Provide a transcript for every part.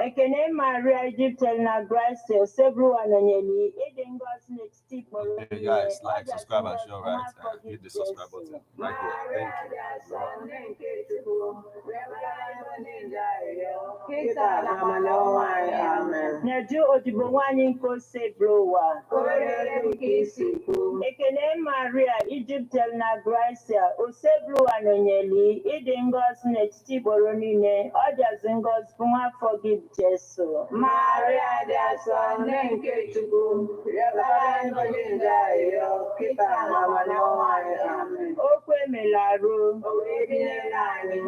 Ekene Maria Egyptian na Gracia, everyone on your knee, eating God's next tip. Hey guys, like, subscribe, and share, right? Hit the subscribe button right here. Thank you. Naju Odibowani ko se browa. Ekene Maria Egyptian na Gracia, Osebruwa Nonyeli, eating God's next tip or nine, others in God's Puma forgive Jesu. Maria da son nenke chuku, Yabaran Balinda, Kita Amen. Okwe Melaro,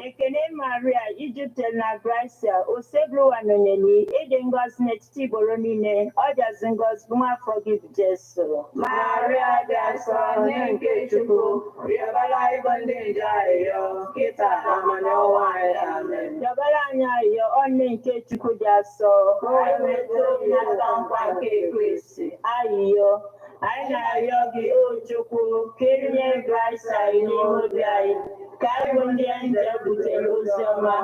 Ekene Maria Egyptian na Gracia, Osebruwa Nonyeli, eating God's next tip or nine, others in God's Puma forgive Jesu. Maria da son nenke chuku, Yabaran Balinda, Kita Amen. Yabalanya yo onne nke Chukwu dị asọ. Ayiyo, anyị na-arịọ gị o Chukwu ka enye Grace anyị n'ime obi anyị ka anyị bụ ndị nje butere ozi ọma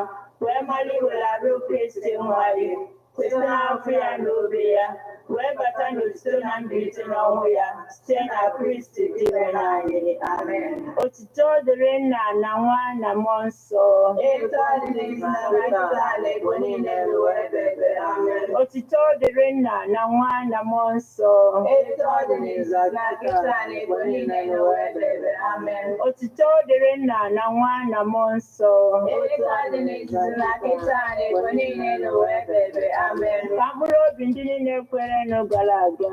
wee mara iwelari Kristi nwanyị site n'afọ ya na obi ya wee bata n'otuto na mbilite n'ọnwụ ya site na Kristi dị anyị. Amen. Otuto dịrị Nna na Nwa na Mmụọ Nsọ. Otuto dịrị Nna na Nwa na Mmụọ Nsọ. Otuto dịrị Nna na Nwa na Mmụọ Nsọ. Ka mkpụrụ obi ndị niile kwere gara aga.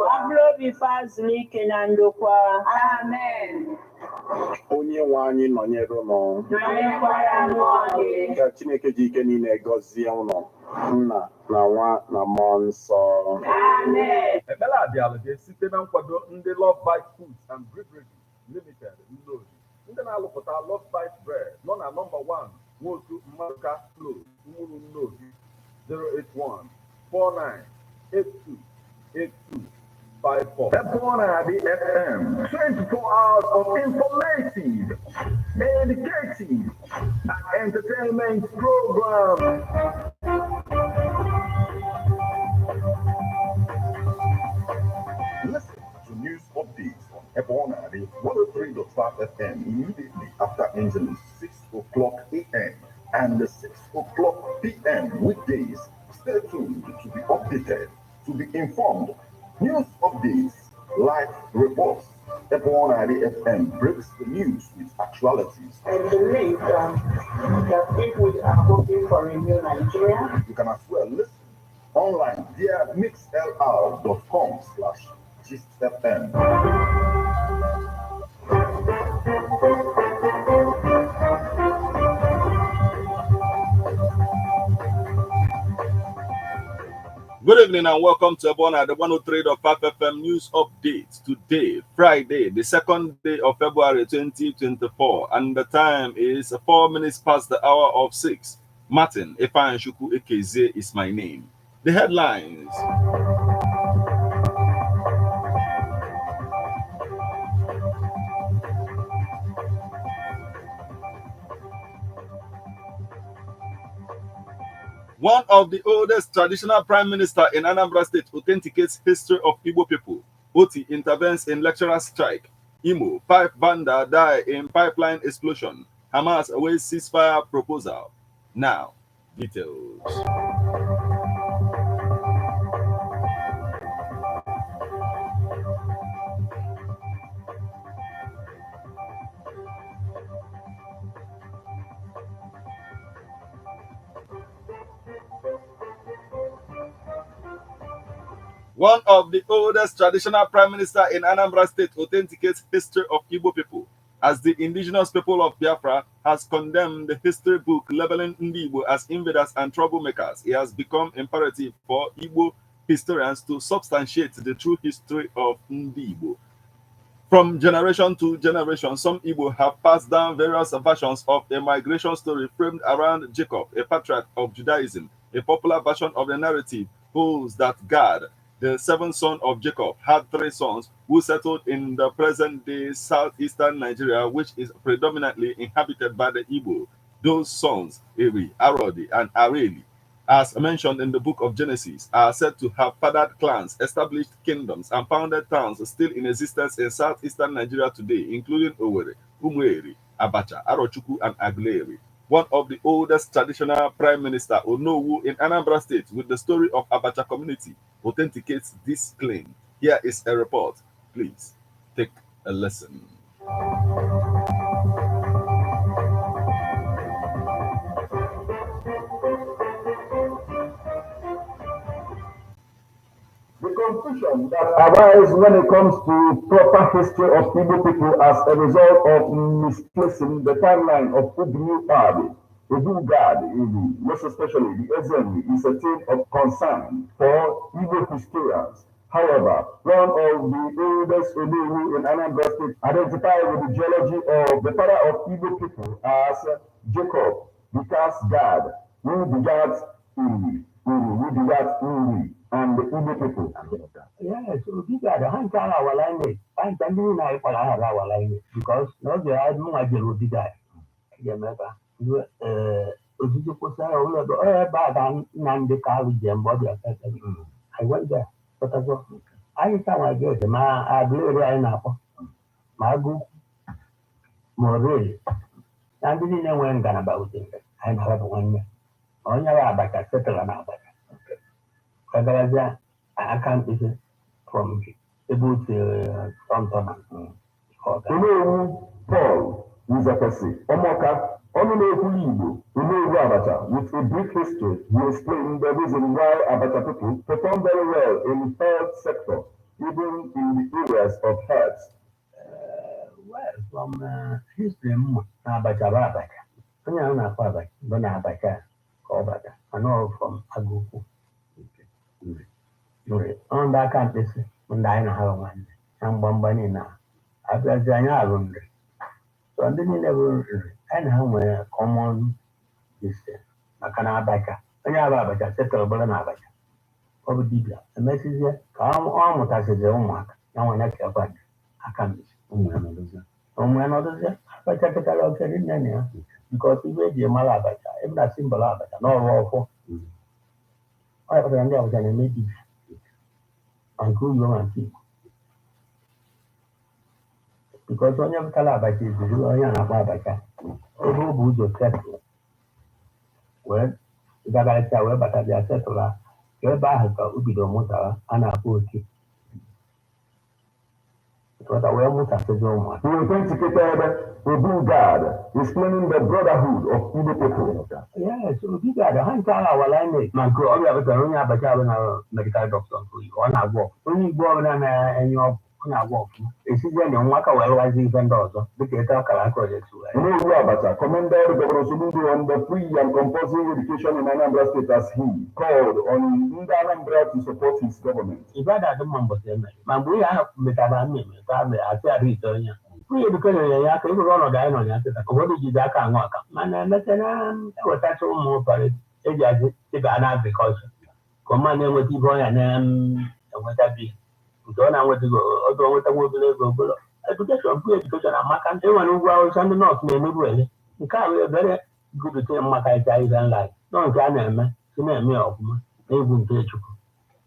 Ka mkpụrụ obi fa zuru ike na ndokwa. Amen. Onye nwe anyị nọnyere ụnụ. Ka Chineke ji ike niile gọzie ụnụ, Nna na Nwa na Mmụọ Nsọ. Amen. Ekpere abịala ga-esite na nkwado ndị Love Bite Foods and Beverages Limited Nnobi. Ndị na-alụpụta Love Bite Bread nọ na nọmba 1 Nwotu Mmaka Close, Umuru Nnobi, 081-4982-8254. AFCON FM, 24 hours of informative, educative, and entertainment program. Listen to news updates on AFCON 103.5 FM immediately after Angeles 6 o'clock a.m. and 6 o'clock p.m. weekdays. Stay tuned to be updated, to be informed. News updates, live reports. AFCON FM breaks the news with actualities. And believe that people are hoping for a new Nigeria. You can as well listen online via mixlr.com/GistFM. Good evening and welcome to Ebona, the 103.5 FM news update. Today, Friday, the second day of February 2024, and the time is 4 minutes past the hour of 6. Martin Efanshuku Ekeze is my name. The headlines. One of the oldest traditional prime minister in Anambra State authenticates history of Igbo people. Oti intervenes in lecturer strike. Imo, 5 Banda die in pipeline explosion. Hamas awaits ceasefire proposal. Now, details. One of the oldest traditional prime minister in Anambra State authenticates history of Igbo people, as the indigenous people of Biafra has condemned the history book labeling Igbo as invaders and troublemakers. It has become imperative for Igbo historians to substantiate the true history of Igbo. From generation to generation, some Igbo have passed down various versions of a migration story framed around Jacob, a patriarch of Judaism. A popular version of the narrative holds that God the seventh son of Jacob, had 3 sons who settled in the present-day southeastern Nigeria, which is predominantly inhabited by the Igbo. Those sons, Eri, Arodi, and Areli, as mentioned in the book of Genesis, are said to have fathered clans, established kingdoms, and founded towns still in existence in southeastern Nigeria today, including Owerri, Umueri, Abacha, Arochukwu, and Aguleri. One of the oldest traditional prime minister, Onowu, in Anambra State, with the story of Abacha community, authenticates this claim. Here is a report. Please take a listen. The confusion that arises when it comes to proper history of Igbo people as a result of misplacing the timeline of Ubnu Abi, Ubugad, most especially the Ezemi, is a thing of concern for Igbo historians. However, one of the oldest Oluwu in Anambra State identified with the genealogy of the father of Igbo people as Jacob, because God, who begat Uri, who begat Uri, and the Igbo people. Yes, Ubigad, Hankara our language. I'm telling you, I our language because no, they had no idea Ubigad. Remember, Ojuju Kosa, bad and Nandika with them body. I went there, but I can't I get them. I blew right now. Magu, Morelli. And didn't know when gonna about it. I have one year. On your abaca, settle an abaca. Kagaraja, I can't be from about Tonton. Onowu Paul Uzakasi, Omoka, Onowu Igbo, Onowu Abacha, with a brief history, he explained the reason why Abacha people perform very well in the health sector, even in the areas of health. Well, from history, Abacha. I know Abacha, but Abacha, Abacha. I know from Aguku. On that campus, when I have one, and Bombani now. After Janya, so I didn't never and how a common distance. Makana Abacha. When you have Abacha, settle Bolanabacha. Over Dibia, a message here, come on with us as your own mark. Now one next about I can't miss. Another, but I take a look at it because we made the Malabacha, even a symbol Abacha, no raw for. I was an immediate and good human people. Because when you have Calabachi, you are an Abacha. Oh, who would settle? Well, the Gabata, where but I settle, your Bahaka, Ubido Mota, and a poor kid. What I will move after Joma. He authenticated Ubugad, explaining the brotherhood of Igbo people. Yes, Ubigad, Hankara our language. My girl, I have a Bacha medical doctor on our walk. When you go and you're on our walk, it's when you walk away as even daughter, the Keta Karakoja. Onowu Abacha commended Governor Soludo on the free and compulsory education in Anambra State as he called on Anambra to support his government. If I had the Mambo, Mambu, I have Metabami, I said, return. Free education, I can run or die on the what did you that can work? Man, I was that more for it. It is an agriculture. Command them with you and what that be. Don't know what to go, although what I will go. Education, free education, and Macan, anyone who was on the north may move away. You can't be very good to tell Maca than life. Don't tell them, to name me of they won't take you.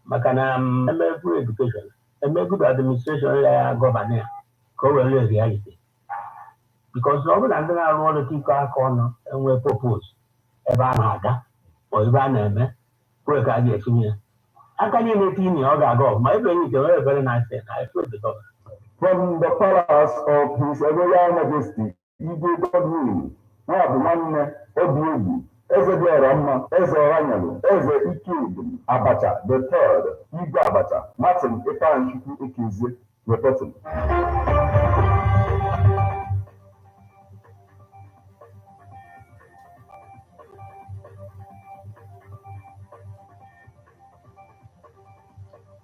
Macan, free education, and make good administration, governor, cover reality. Because no one under our roller to car corner and we propose a banada or Ivan, work ideas in here. I can even see me or go. My brain is a very nice thing. I feel the door. From the palace of His Royal Majesty, Igbo Godwin, Nwanne Obiegwu, Eze Diorama, Eze Oranyelu, Eze Ikegwu, Abacha, the third, Igbo Abacha, Martin Ifanchukwu Ekezie, reporting.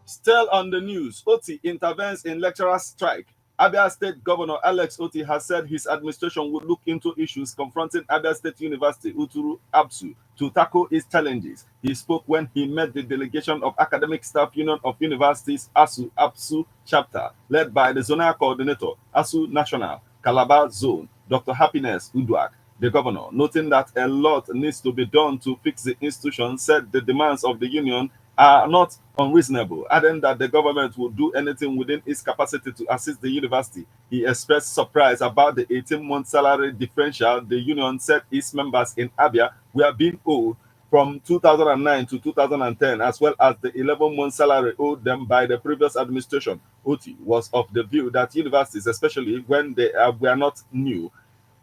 Still on the news, Oti intervenes in lecturer strike Abia State Governor Alex Oti has said his administration would look into issues confronting Abia State University, Uturu ABSU, to tackle its challenges. He spoke when he met the delegation of Academic Staff Union of Universities, ASU, ABSU chapter, led by the zonal coordinator, ASU National, Calabar Zone, Dr. Happiness Uduak. The governor, noting that a lot needs to be done to fix the institution, said the demands of the union are not unreasonable, adding that the government will do anything within its capacity to assist the university. He expressed surprise about the 18-month salary differential the union said its members in Abia were being owed from 2009 to 2010, as well as the 11-month salary owed them by the previous administration. Oti was of the view that universities, especially when they were not new,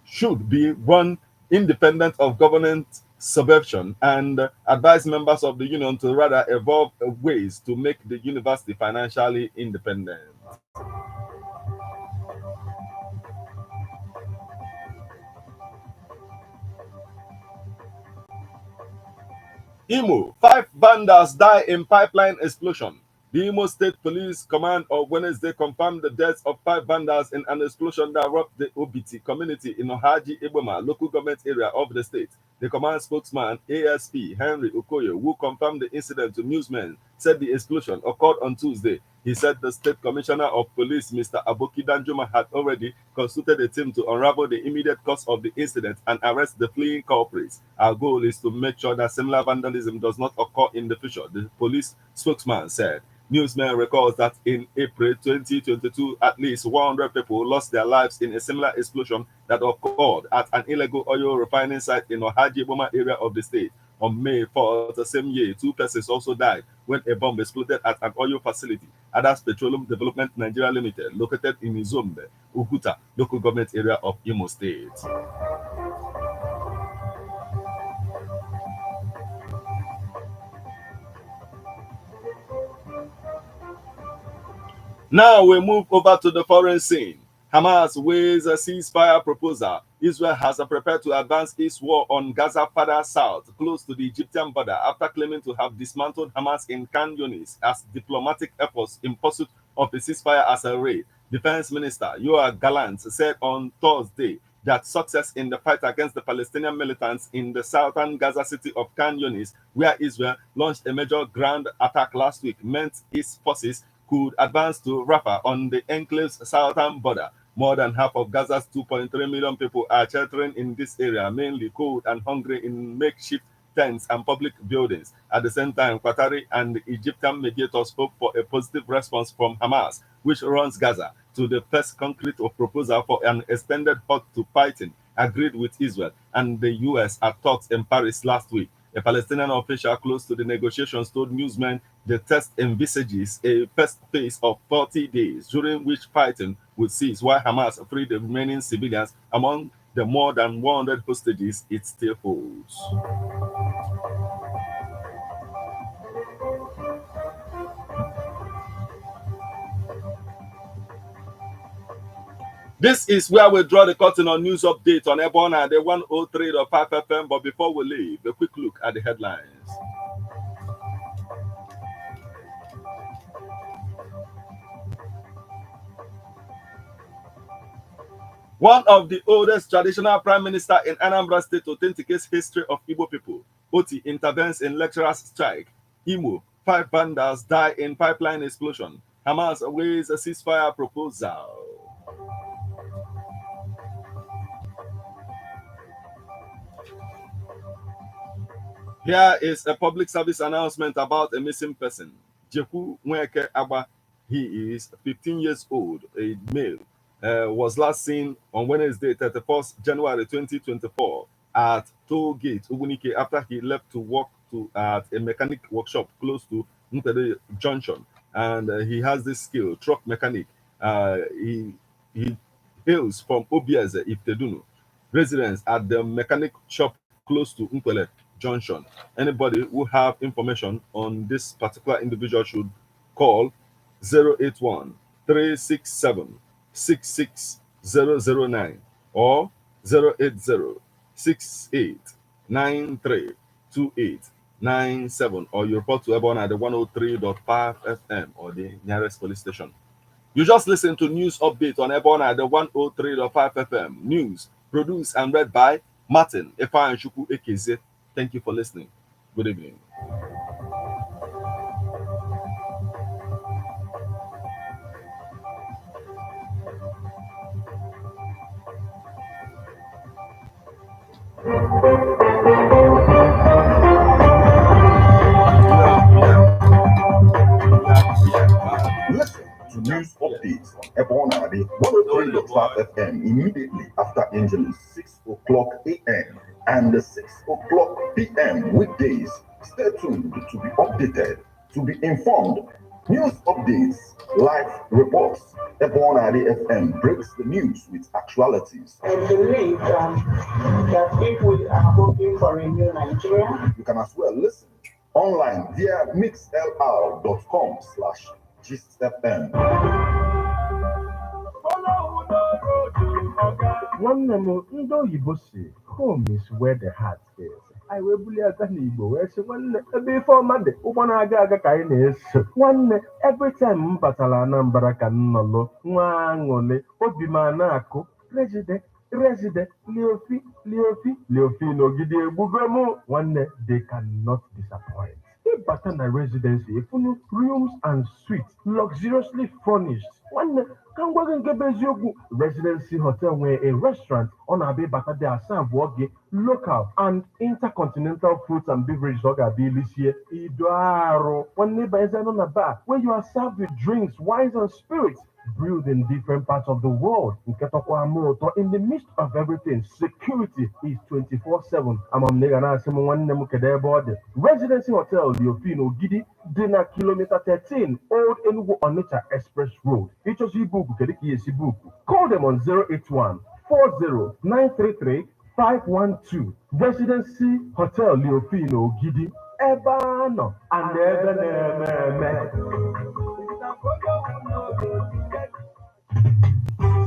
should be run independent of government subversion, and advise members of the union to rather evolve ways to make the university financially independent. Imo, 5 vandals die in pipeline explosion. The Imo State Police Command on Wednesday confirmed the deaths of 5 vandals in an explosion that rocked the Obiti community in Ohaji Iboma, local government area of the state. The command spokesman, ASP Henry Okoye, who confirmed the incident to newsmen, said the explosion occurred on Tuesday. He said the State Commissioner of Police, Mr. Aboki Danjuma, had already consulted a team to unravel the immediate cause of the incident and arrest the fleeing culprits. Our goal is to make sure that similar vandalism does not occur in the future, the police spokesman said. Newsman recalls that in April 2022, at least 100 people lost their lives in a similar explosion that occurred at an illegal oil refining site in Ohaji Boma area of the state. On May 4th, the same year, 2 persons also died when a bomb exploded at an oil facility, Adas Petroleum Development Nigeria Limited, located in Izombe, Uguta, local government area of Imo State. Now we move over to the foreign scene. Hamas weighs a ceasefire proposal. Israel has prepared to advance its war on Gaza further south, close to the Egyptian border, after claiming to have dismantled Hamas in Khan Yunis as diplomatic efforts in pursuit of a ceasefire accelerate. Defense Minister Yoav Gallant said on Thursday that success in the fight against the Palestinian militants in the southern Gaza city of Khan Yunis, where Israel launched a major ground attack last week, meant its forces could advance to Rafah on the enclave's southern border. More than half of Gaza's 2.3 million people are sheltering in this area, mainly cold and hungry in makeshift tents and public buildings. At the same time, Qatari and Egyptian mediators hope for a positive response from Hamas, which runs Gaza, to the first concrete proposal for an extended halt to fighting agreed with Israel and the US at talks in Paris last week. A Palestinian official close to the negotiations told newsmen the text envisages a first phase of 40 days, during which fighting would cease while Hamas freed the remaining civilians among the more than 100 hostages it still holds. This is where we draw the curtain on news update on Ebona, the 103.5 FM. But before we leave, a quick look at the headlines. One of the oldest traditional prime minister in Anambra State authenticates history of Igbo people. Oti intervenes in lecturers' strike. Imo, 5 vandals die in pipeline explosion. Hamas weighs a ceasefire proposal. Here is a public service announcement about a missing person. Jeku Nweke Aba, he is 15 years old, a male, was last seen on Wednesday, 31st January 2024 at Toll Gate, Ubunike, after he left to work at a mechanic workshop close to Mpede Junction. And he has this skill, truck mechanic. He hails from Obieze, Ifteduno, residence at the mechanic shop close to Mpele Junction. Anybody who have information on this particular individual should call 081 367 66009 or 080 68 93 2897, or you report to Ebon at the 103.5 FM or the nearest police station. You just listen to News Update on Ebona at the 103.5 FM. News produced and read by Martin Ifeanyi Ekeze. Thank you for listening. Good evening. Listen to News Updates on Ebona 103.5 FM immediately after engine 6 o'clock a.m. and 6 o'clock p.m. weekdays. Stay tuned to be updated, to be informed. News updates, live reports. Ebona FM breaks the news with actualities. I believe that if we are hoping for a new Nigeria, you can as well listen online via mixlr.com/GistFM. One ndị oyibo si home is where the heart is. Anyị wee bulie aka n'Igbo wee sị nwanne ebe ife ọma dị ụgbọ na-aga aga ka anyị na-eso. Nwanne every time m batara Anambra ka m nọlụ nwa aṅụlị obi m na-akụ resident Leofi n'ogidi egbugo m. Nwanne they cannot disappoint. Ịbata na residency efunu rooms and suites luxuriously furnished. Nwanne ka m gwa gị nke bụ eziokwu, Residency Hotel nwere a restaurant ọ na-abịa ịbata dị asaa abụọ gị local and intercontinental foods and beverages ọ ga-abịa ilisie ido arụ. Nwanne ịbanyezi nọ na bar where you are served with drinks, wines and spirits brewed in different parts of the world. In the midst of everything, security is 24/7. Residency Hotel Leofino Gidi, Dinner Kilometer 13, Old Enugu Onitsha Express Road. Call them on 081 40 933 512. Residency Hotel Leofino Gidi, Ebano and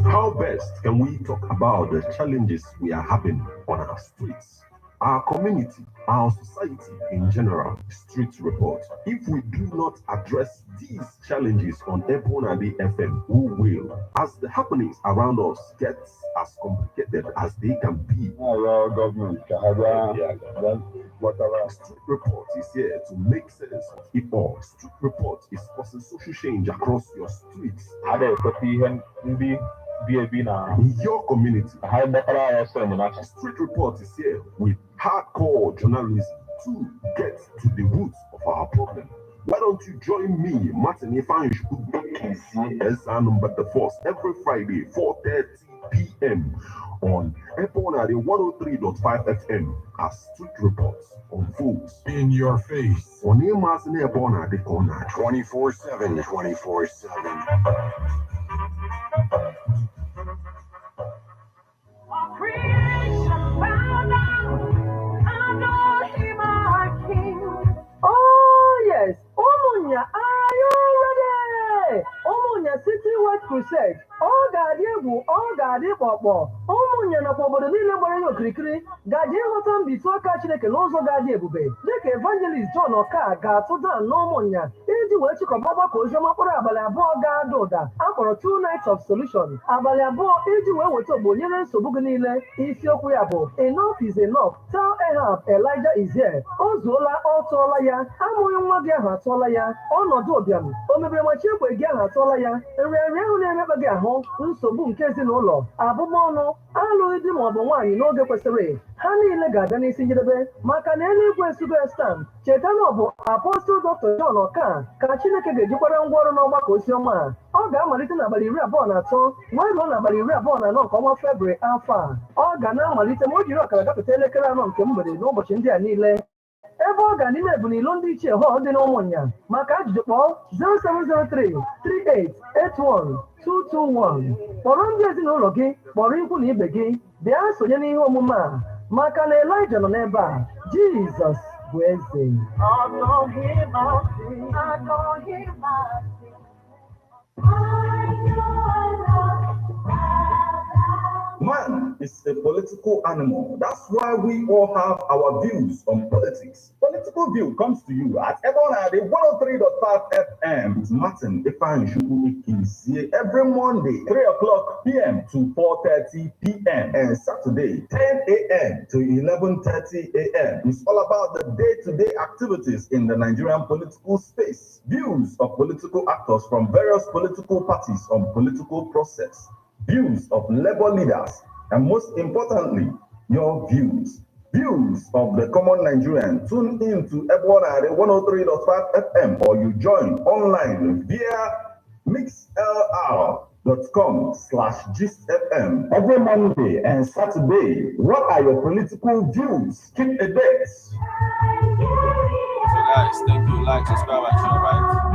How best can we talk about the challenges we are having on our streets, our community, our society in general? Street report. If we do not address these challenges on Ebona FM, who will? As the happenings around us get as complicated as they can be. Street report is here to make sense of it all. Street report is causing social change across your streets. In your community. Street report is here with hardcore journalism to get to the roots of our problem. Why don't you join me, Martin Ifeanyi as Anambra the Force, every Friday, 4:30 p.m. on Ebona 103.5 FM as Street Reports unfolds in your face. On Emas in Ebona the corner 24/7. Oh yes, Umunya, are you ready? Umunya City White Crusade. Oh God, you oh God, you papa. Umunya na pobodo niile gbara ya okirikiri gaji ịghọta mbito aka Chineke n'ụzọ gaji ebube. Dịka Evangelist John Oka ga-atụda n'Umunya iji wee chịkọba ọgbakọ oziọma mkpụrụ abalị abụọ ga-ada ụda akpọrọ 2 Nights of Solution. Abalị abụọ iji wee weta ogbo nyere nsogbu gị niile. Isiokwu ya bụ Enough is enough. Tell Ahab Elijah is here. O zuola, ọ tụọla ya. Amụghị nwa gị ahụ atụọla ya. Ọnọdụ ụbịam o mebere machi ekwe gị ahụ atụọla ya. Nrịanrịa ahụ na-emekpa gị ahụ, nsogbu nke ezinụlọ, abụmọnụ, alụghị di maọbụ nwaanyị n'oge kwesịrị, ha niile ga-abịa n'isi njedebe maka na eluigwe esugo estam. Cheta na ọ bụ Apostle Dr. John Oka ka Chineke ga-ejikwara ngwaọrụ n'ọgbakọ oziọma a. Ọ ga-amalite n'abalị 23 wee ruo n'abalị 24 nke ọnwa Febrụwarị afọ a. Ọ ga na-amalite ma o jiri ọkara gafeta elekere 4 nke mgbede n'ụbọchị ndị a niile. Ebe ọ ga n'ime Ebunilo ndị ichie họl dị n'Ụmụnya. Maka ajụjụ kpọọ 0703 3881 221. Kpọrọ ndị ezinụlọ gị, kpọrọ ikwu na ibe gị, bịa sonye n'ihe omume a maka na Elijah nọ n'ebe a. Jizọs bụ eze. Man, is a political animal. That's why we all have our views on politics. Political View comes to you at Ebonade 103.5 FM with Martin Ifeanyi Chukwuikinzie every Monday, 3 o'clock p.m. to 4:30 p.m. and Saturday, 10 a.m. to 11:30 a.m. It's all about the day-to-day activities in the Nigerian political space. Views of political actors from various political parties on political process. Views of labor leaders, and most importantly, your views. Views of the common Nigerian. Tune in to Ebonade 103.5 FM or you join online via mixlr.com/gistfm every Monday and Saturday. What are your political views? Keep a date. So guys, thank you. Like, subscribe, and share, right?